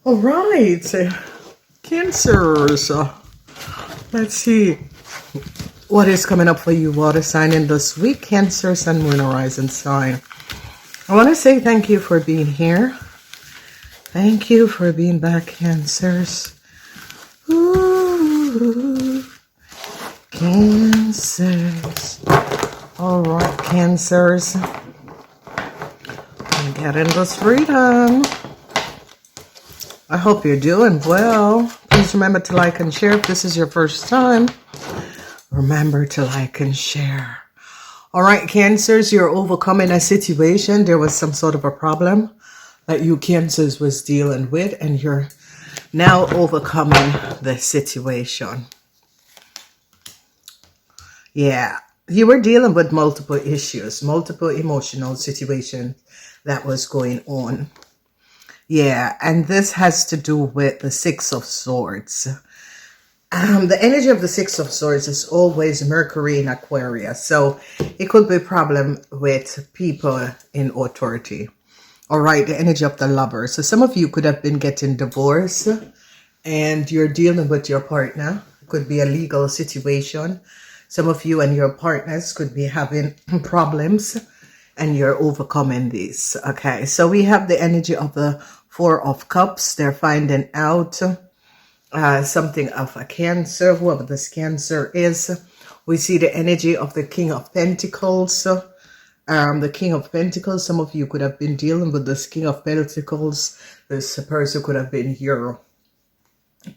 All right, Cancers. Let's see what is coming up for you, water sign in this week, Cancer, Sun, Moon, Horizon sign. I want to say thank you for being here. Thank you for being back, Cancers. Ooh, Cancers. All right, Cancers. I'm getting this freedom. I hope you're doing well. Please remember to like and share if this is your first time. Remember to like and share. All right, Cancers, you're overcoming a situation. There was some sort of a problem that you Cancers was dealing with, and you're now overcoming the situation. Yeah, you were dealing with multiple issues, multiple emotional situations that was going on. Yeah, and this has to do with the Six of Swords. The energy of the Six of Swords is always Mercury in Aquarius. So it could be a problem with people in authority. All right, the energy of the Lover. So some of you could have been getting divorced and you're dealing with your partner. It could be a legal situation. Some of you and your partners could be having problems and you're overcoming these. Okay, so we have the energy of the Four of Cups. They're finding out something of a Cancer, whoever this Cancer is. We see the energy of the King of Pentacles. The King of Pentacles, some of you could have been dealing with this King of Pentacles. This person could have been your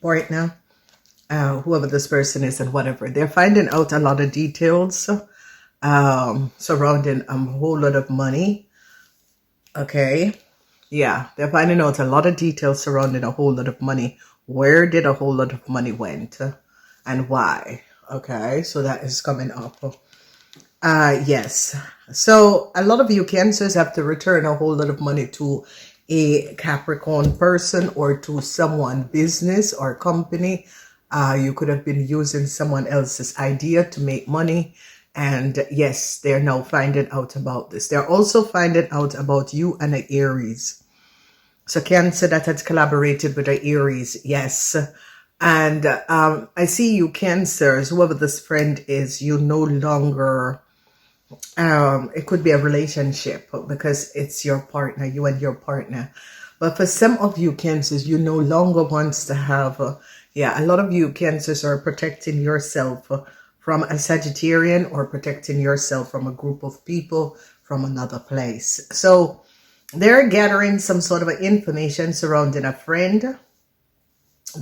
partner, whoever this person is and whatever. They're finding out a lot of details surrounding a whole lot of money. Okay. Yeah, they're finding out a lot of details surrounding a whole lot of money. Where did a whole lot of money went and why? Okay, so that is coming up. Yes. So a lot of you Cancers have to return a whole lot of money to a Capricorn person or to someone business or company. You could have been using someone else's idea to make money. And yes, they're now finding out about this. They're also finding out about you and an Aries. So Cancer that had collaborated with an Aries, yes. And I see you Cancers, whoever this friend is, you no longer, it could be a relationship because it's your partner, you and your partner. But for some of you Cancers, you no longer wants to have, a lot of you Cancers are protecting yourself from a Sagittarian or protecting yourself from a group of people from another place. So they're gathering some sort of information surrounding a friend.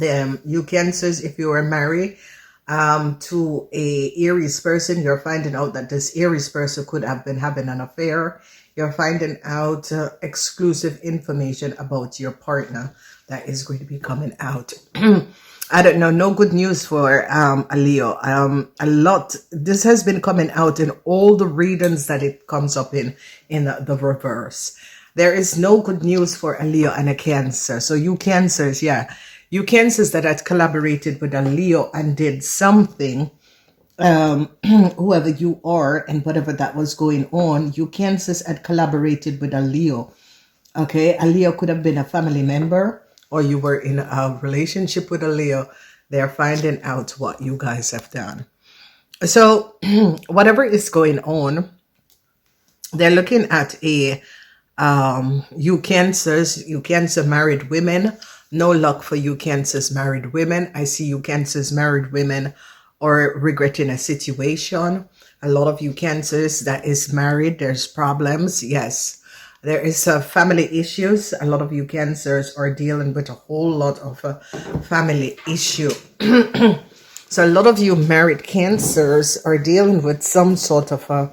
You Cancers, if you are married to a Aries person, you're finding out that this Aries person could have been having an affair. You're finding out exclusive information about your partner that is going to be coming out. I don't know, no good news for a Leo. This has been coming out in all the readings that it comes up in the reverse. There is no good news for a Leo and a Cancer. So you Cancers, you Cancers that had collaborated with a Leo and did something, whoever you are and whatever that was going on, you Cancers had collaborated with a Leo. Okay, a Leo could have been a family member or you were in a relationship with a Leo. They're finding out what you guys have done. So whatever is going on, they're looking at you Cancer married women. No luck for you Cancers married women. I see you Cancers married women are regretting a situation. A lot of you Cancers that is married, there's problems. Yes. There is family issues. A lot of you Cancers are dealing with a whole lot of family issue. So a lot of you married Cancers are dealing with some sort of a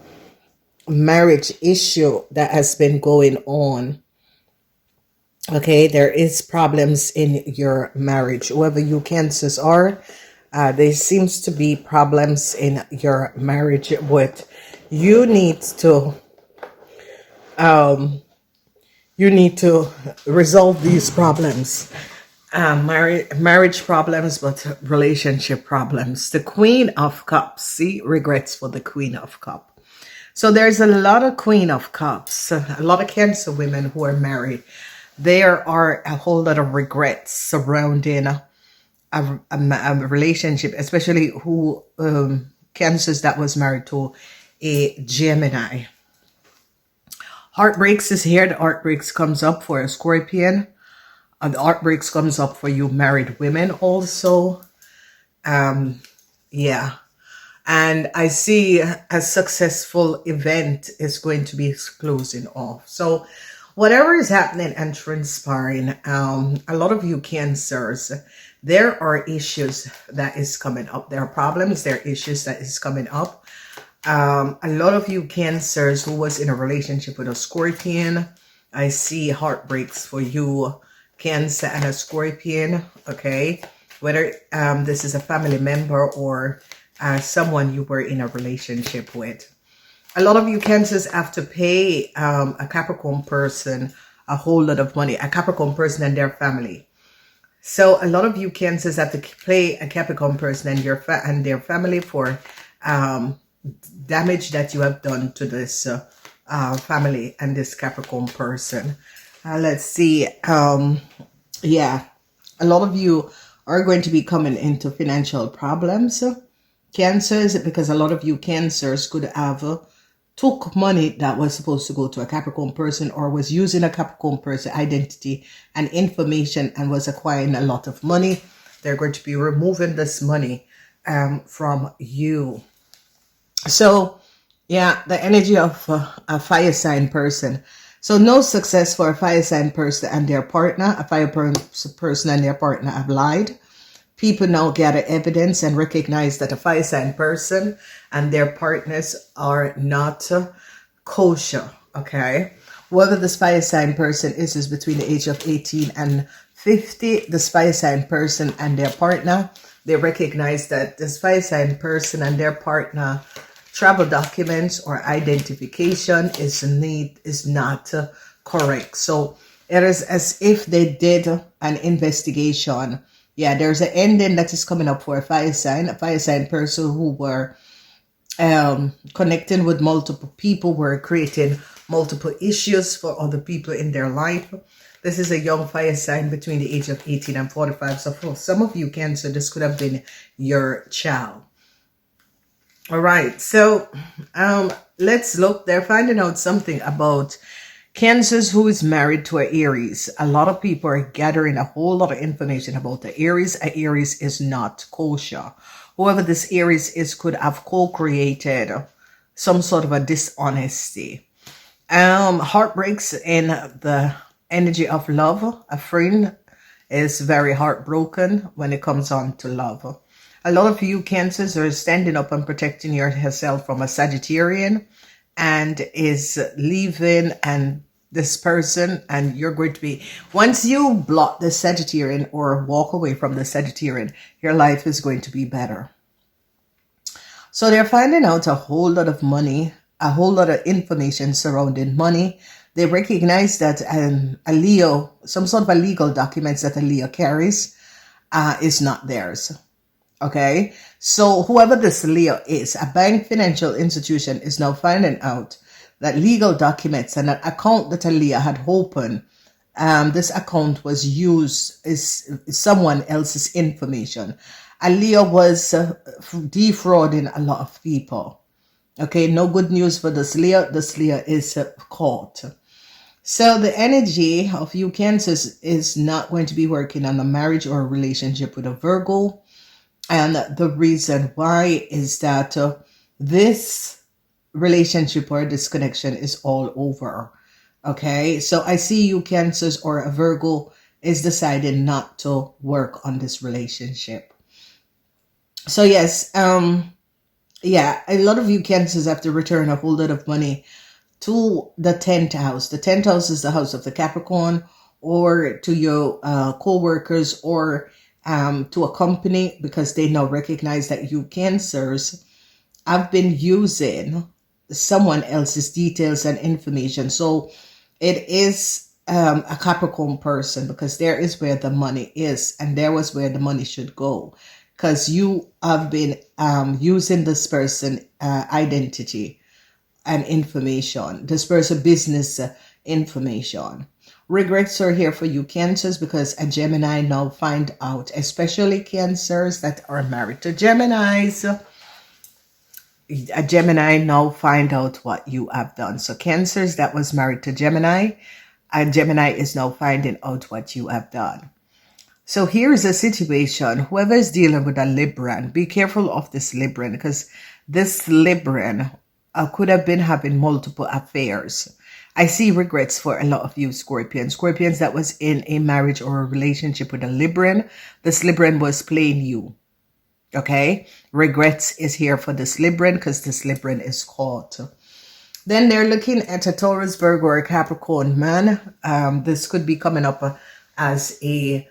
marriage issue that has been going on. Okay, there is problems in your marriage. Whoever you Cancers are, there seems to be problems in your marriage with you need to resolve these problems. Marriage problems, but relationship problems. The Queen of Cups. See, regrets for the Queen of Cups. So there's a lot of Queen of Cups, a lot of Cancer women who are married. there are a whole lot of regrets surrounding a relationship, especially who Cancers that was married to a Gemini. Heartbreaks is here. The heartbreaks comes up for a Scorpion. And the heartbreaks comes up for you married women also. Yeah. And I see a successful event is going to be closing off. So whatever is happening and transpiring, a lot of you Cancers, there are issues that is coming up. There are problems, there are issues that is coming up. A lot of you Cancers who was in a relationship with a Scorpion, I see heartbreaks for you Cancer and a Scorpion, okay? Whether this is a family member or someone you were in a relationship with. A lot of you Cancers have to pay a Capricorn person a whole lot of money, a Capricorn person and their family. So a lot of you Cancers have to pay a Capricorn person and their family for damage that you have done to this family and this Capricorn person. Let's see. Yeah, a lot of you are going to be coming into financial problems, Cancers, because a lot of you Cancers could have took money that was supposed to go to a Capricorn person or was using a Capricorn person identity and information and was acquiring a lot of money. They're going to be removing this money from you. So, yeah, the energy of a fire sign person. So no success for a fire sign person and their partner. A fire person and their partner have lied. People now gather evidence and recognize that a fire sign person and their partners are not kosher, okay? Whoever this fire sign person is between the age of 18 and 50. This fire sign person and their partner, they recognize that this fire sign person and their partner travel documents or identification is not correct. So it is as if they did an investigation. Yeah, there's an ending that is coming up for a fire sign person who were connecting with multiple people, were creating multiple issues for other people in their life. This is a young fire sign between the age of 18 and 45. So for some of you Cancer, this could have been your child. All right, so let's look. They're finding out something about Cancers who is married to an Aries. A lot of people are gathering a whole lot of information about the Aries. An Aries is not kosher. Whoever this Aries is could have co-created some sort of a dishonesty. Heartbreaks in the energy of love. A friend is very heartbroken when it comes on to love. A lot of you Cancers are standing up and protecting yourself from a Sagittarian and is leaving and this person, and you're going to be, once you block the Sagittarian or walk away from the Sagittarian, your life is going to be better. So they're finding out a whole lot of money, a whole lot of information surrounding money. They recognize that a Leo, some sort of a legal documents that a Leo carries is not theirs. Okay, so whoever this Leo is, a bank financial institution is now finding out that legal documents and an account that a Leo had opened, this account was used is someone else's information. A Leo was defrauding a lot of people. Okay, no good news for this Leo. This Leo is caught. So the energy of you Cancers is not going to be working on a marriage or a relationship with a Virgo. And the reason why is that this relationship or this connection is all over. Okay, so I see you Cancers or a Virgo is deciding not to work on this relationship. So yes, yeah, a lot of you Cancers have to return a whole lot of money to the 10th house. The 10th house is the house of the Capricorn, or to your co-workers, or to a company, because they now recognize that you Cancers have been using someone else's details and information. So it is a Capricorn person, because there is where the money is, and there was where the money should go, because you have been using this person identity and information, this person business information. Regrets are here for you, Cancers, because a Gemini now find out, especially Cancers that are married to Geminis. A Gemini now find out what you have done. So Cancers that was married to Gemini, a Gemini is now finding out what you have done. So here's a situation. Whoever is dealing with a Libran, be careful of this Libran, because this Libran could have been having multiple affairs. I see regrets for a lot of you Scorpions. Scorpions that was in a marriage or a relationship with a Libran. This Libran was playing you. Okay? Regrets is here for this Libran because this Libran is caught. Then they're looking at a Taurus, Virgo, or a Capricorn man. This could be coming up as a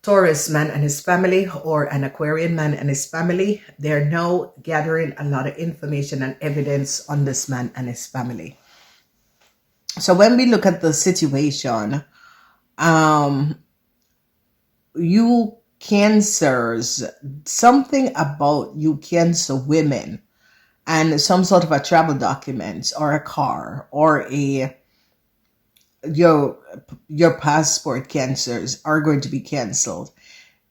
Taurus man and his family, or an Aquarian man and his family. They're now gathering a lot of information and evidence on this man and his family. So when we look at the situation, you Cancers, something about you Cancer women and some sort of a travel documents or a car or your passport, Cancers, are going to be canceled,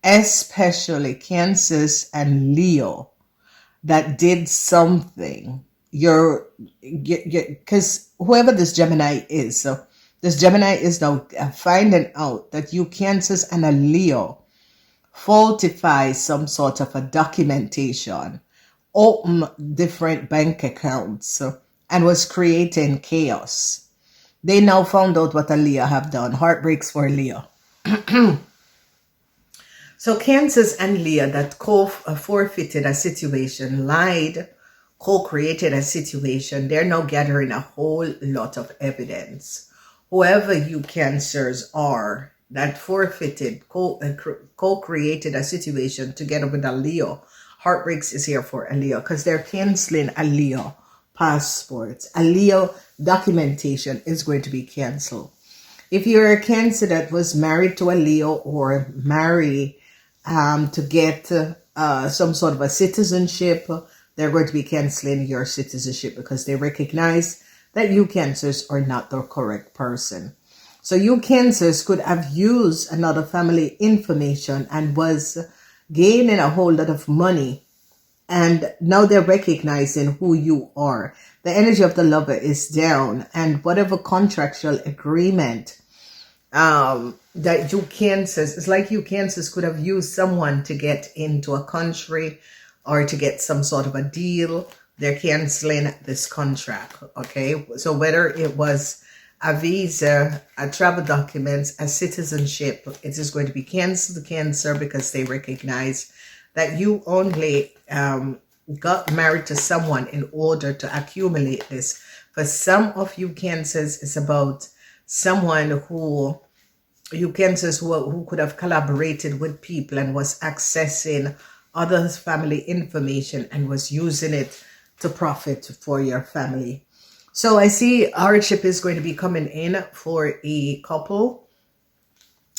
especially Cancers and Leo that did something. Because whoever this Gemini is, so this Gemini is now finding out that you Cancers and a Leo falsify some sort of a documentation, open different bank accounts, and was creating chaos. They now found out what a Leo have done. Heartbreaks for Leo. So Cancers and Leo that forfeited a situation, lied, co-created a situation, they're now gathering a whole lot of evidence. Whoever you Cancers are that forfeited, co-created a situation together with a Leo, heartbreaks is here for a Leo because they're canceling a Leo passport. A Leo documentation is going to be canceled. If you're a Cancer that was married to a Leo or marry to get some sort of a citizenship, they're going to be canceling your citizenship because they recognize that you Cancers are not the correct person. So you Cancers could have used another family information and was gaining a whole lot of money. And now they're recognizing who you are. The energy of the Lover is down. And whatever contractual agreement that you Cancers, it's like you Cancers could have used someone to get into a country or to get some sort of a deal. They're canceling this contract, okay? So whether it was a visa, a travel documents, a citizenship, it is going to be canceled, Cancer, because they recognize that you only got married to someone in order to accumulate this. For some of you Cancers, it's about someone who, you Cancers who could have collaborated with people and was accessing others' family information and was using it to profit for your family. So I see hardship is going to be coming in for a couple.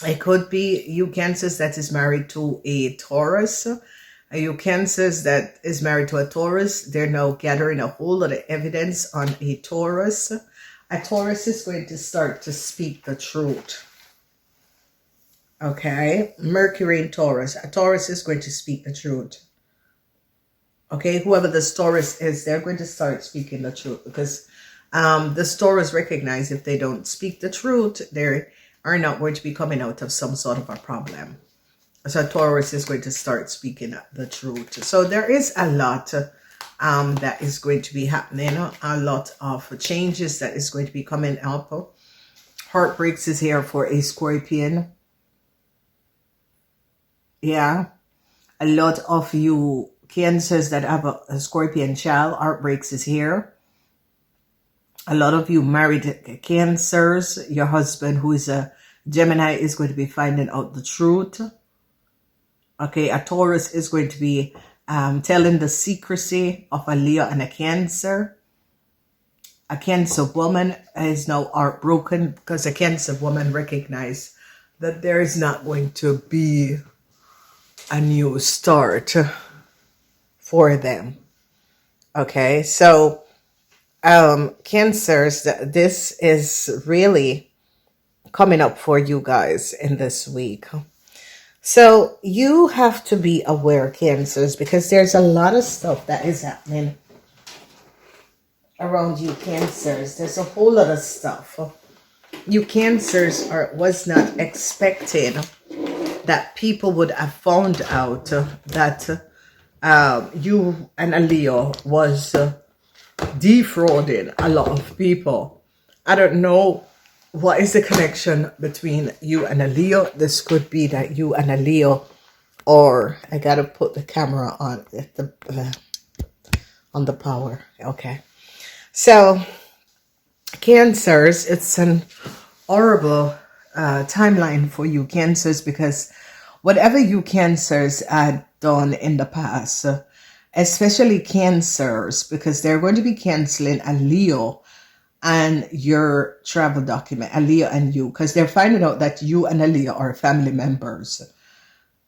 It could be you Cancers that is married to a Taurus. You Cancers that is married to a Taurus. They're now gathering a whole lot of evidence on a Taurus. A Taurus is going to start to speak the truth. Okay, Mercury in Taurus. A Taurus is going to speak the truth. Okay, whoever this Taurus is, they're going to start speaking the truth because the Taurus recognize if they don't speak the truth, they are not going to be coming out of some sort of a problem. So Taurus is going to start speaking the truth. So there is a lot that is going to be happening, a lot of changes that is going to be coming up. Heartbreaks is here for a Scorpion. Yeah, a lot of you Cancers that have a Scorpion child, heartbreaks is here. A lot of you married Cancers, your husband who is a Gemini is going to be finding out the truth. Okay, a Taurus is going to be telling the secrecy of a Leo and a Cancer. A Cancer woman is now heartbroken because a Cancer woman recognizes that there is not going to be a new start for them. Okay, so Cancers, this is really coming up for you guys in this week. So you have to be aware, Cancers, because there's a lot of stuff that is happening around you, Cancers. There's a whole lot of stuff. You Cancers was not expecting that people would have found out that you and a Leo was defrauding a lot of people. I don't know what is the connection between you and a Leo. This could be that you and a Leo, or I gotta put the camera on the power. Okay, so Cancers, it's an horrible timeline for you Cancers, because whatever you Cancers had done in the past, especially Cancers, because they're going to be canceling a Leo and your travel document, a Leo and you, because they're finding out that you and a Leo are family members.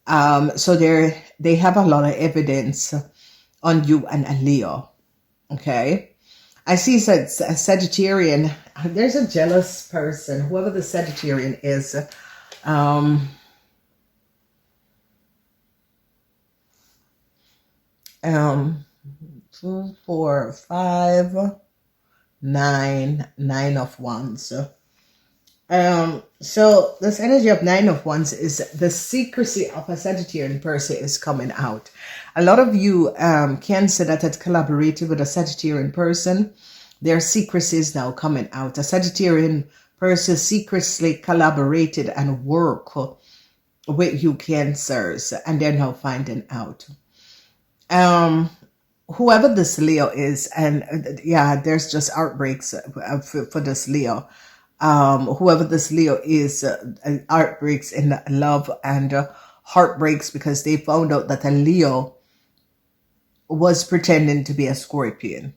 So they have a lot of evidence on you and a Leo. Okay, I see a Sagittarian. There's a jealous person, whoever the Sagittarian is. 2, 4, 5, 9, 9 of Wands. So this energy of 9 of Wands is the secrecy of a Sagittarian person is coming out. A lot of you Cancer that had collaborated with a Sagittarian person, their secrecy is now coming out. A Sagittarian person secretly collaborated and work with you Cancers, and they're now finding out. Whoever this Leo is, and yeah, there's just outbreaks for this Leo. Whoever this Leo is, outbreaks in love and heartbreaks because they found out that a Leo was pretending to be a Scorpion.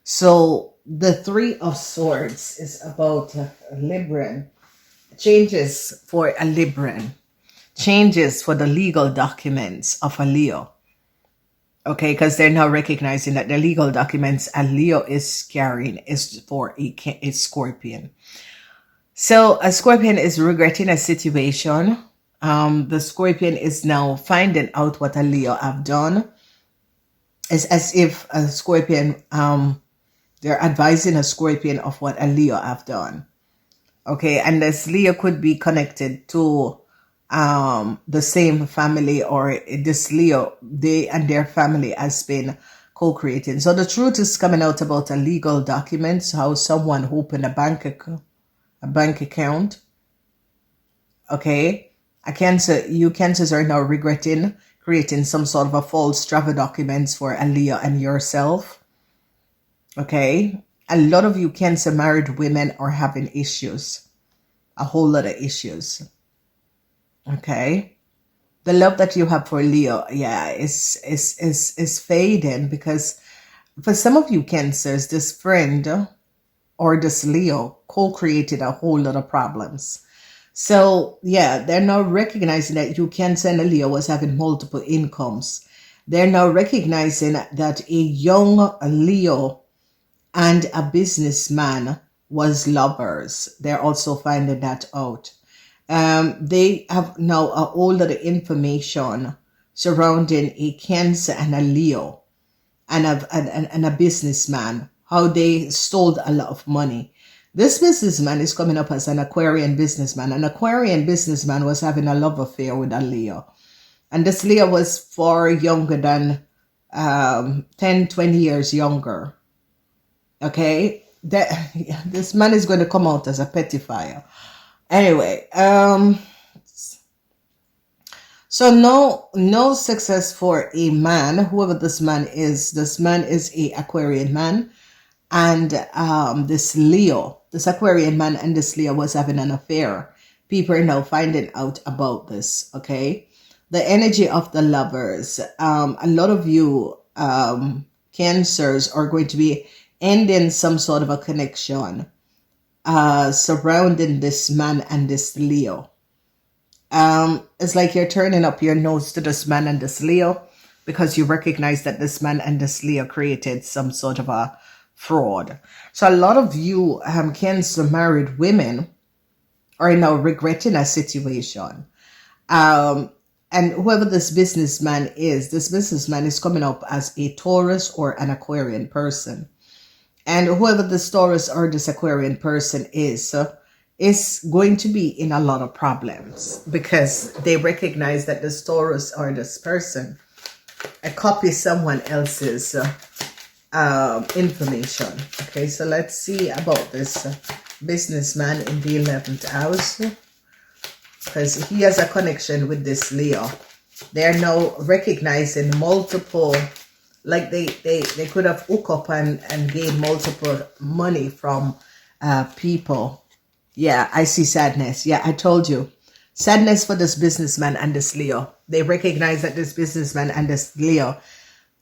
So the 3 of Swords is about Libran. Changes for a Libran. Changes for the legal documents of a Leo. Okay, because they're now recognizing that the legal documents a Leo is carrying is for a Scorpion. So a Scorpion is regretting a situation. The Scorpion is now finding out what a Leo have done. It's as if a Scorpion, they're advising a Scorpion of what a Leo have done. Okay, and this Leo could be connected to the same family, or this Leo, they and their family has been co-creating. So the truth is coming out about a legal documents, how someone opened a bank account. Okay, you Cancers are now regretting creating some sort of a false travel documents for a Leo and yourself. Okay, a lot of you Cancer married women are having issues, a whole lot of issues. Okay, the love that you have for Leo, yeah, is fading, because for some of you Cancers, this friend or this Leo co-created a whole lot of problems. So yeah, they're now recognizing that you Cancer and a Leo was having multiple incomes. They're now recognizing that a young Leo and a businessman was lovers. They're also finding that out. They have now a whole lot of information surrounding a Cancer and a Leo and a businessman, how they stole a lot of money. This businessman is coming up as an Aquarian businessman. An Aquarian businessman was having a love affair with a Leo. And this Leo was far younger than 10, 20 years younger. Okay? This man is going to come out as a pettifier. Anyway, so no success for a man, whoever this man is. This man is a Aquarian man, and this Aquarian man and this Leo was having an affair. People are now finding out about this. Okay, the energy of the Lovers. A lot of you Cancers are going to be ending some sort of a connection surrounding this man and this Leo. It's like you're turning up your nose to this man and this Leo because you recognize that this man and this Leo created some sort of a fraud. So a lot of you Cancer married women are now regretting a situation. Um, and whoever this businessman is coming up as a Taurus or an Aquarian person. And whoever this Taurus or this Aquarian person is going to be in a lot of problems because they recognize that this Taurus or this person copies someone else's information. Okay, so let's see about this businessman in the 11th house, because he has a connection with this Leo. They're now recognizing multiple, like they could have hooked up and gained multiple money from people. Yeah, I see sadness. Yeah, I told you. Sadness for this businessman and this Leo. They recognize that this businessman and this Leo,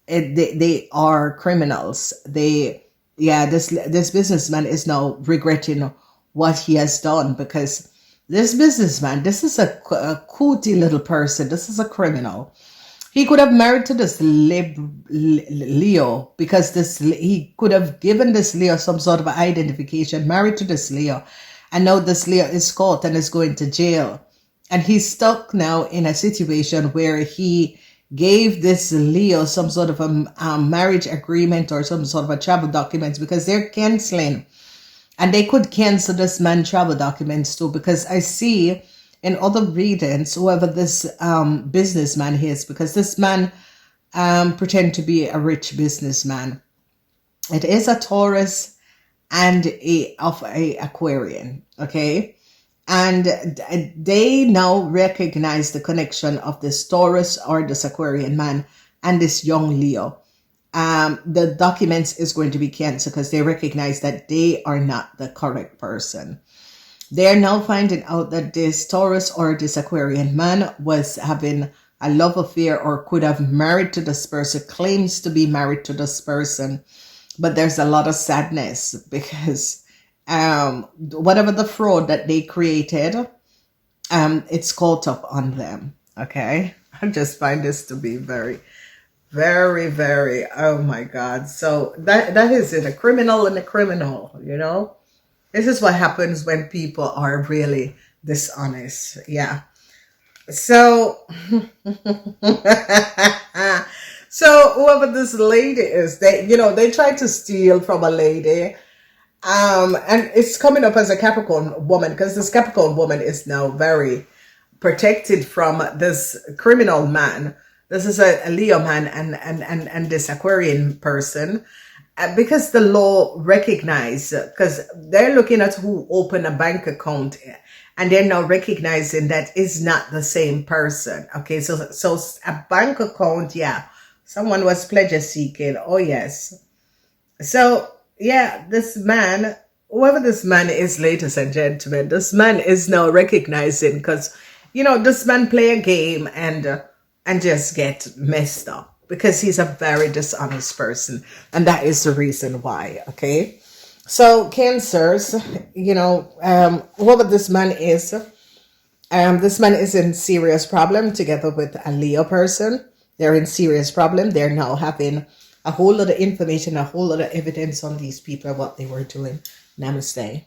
they are criminals. This businessman is now regretting what he has done, because this businessman, this is a cootie little person. This is a criminal. He could have married to this Leo, because he could have given this Leo some sort of identification, married to this Leo, and now this Leo is caught and is going to jail. And he's stuck now in a situation where he gave this Leo some sort of a marriage agreement or some sort of a travel documents, because they're canceling. And they could cancel this man travel documents too, because I see in other readings, whoever this businessman is, because this man pretend to be a rich businessman. It is a Taurus and a Aquarian, okay? And they now recognize the connection of this Taurus or this Aquarian man and this young Leo. The documents is going to be canceled because they recognize that they are not the correct person. They are now finding out that this Taurus or this Aquarian man was having a love affair or could have married to this person, claims to be married to this person. But there's a lot of sadness because whatever the fraud that they created, it's caught up on them. Okay. I just find this to be very, very, very, oh my God. So that is it. A criminal and a criminal, you know. This is what happens when people are really dishonest. Yeah. So, so whoever this lady is, they try to steal from a lady. And it's coming up as a Capricorn woman, because this Capricorn woman is now very protected from this criminal man. This is a Leo man and this Aquarian person. Because the law recognize, because they're looking at who opened a bank account, and they're now recognizing that it's not the same person. Okay, so a bank account, yeah, someone was pleasure seeking. Oh yes. So yeah, this man, whoever this man is, ladies and gentlemen, this man is now recognizing, because this man play a game and just get messed up, because he's a very dishonest person, and that is the reason why. Okay, so Cancers, whoever this man is in serious problem together with a Leo person. They're in serious problem. They're now having a whole lot of information, a whole lot of evidence on these people, what they were doing. Namaste.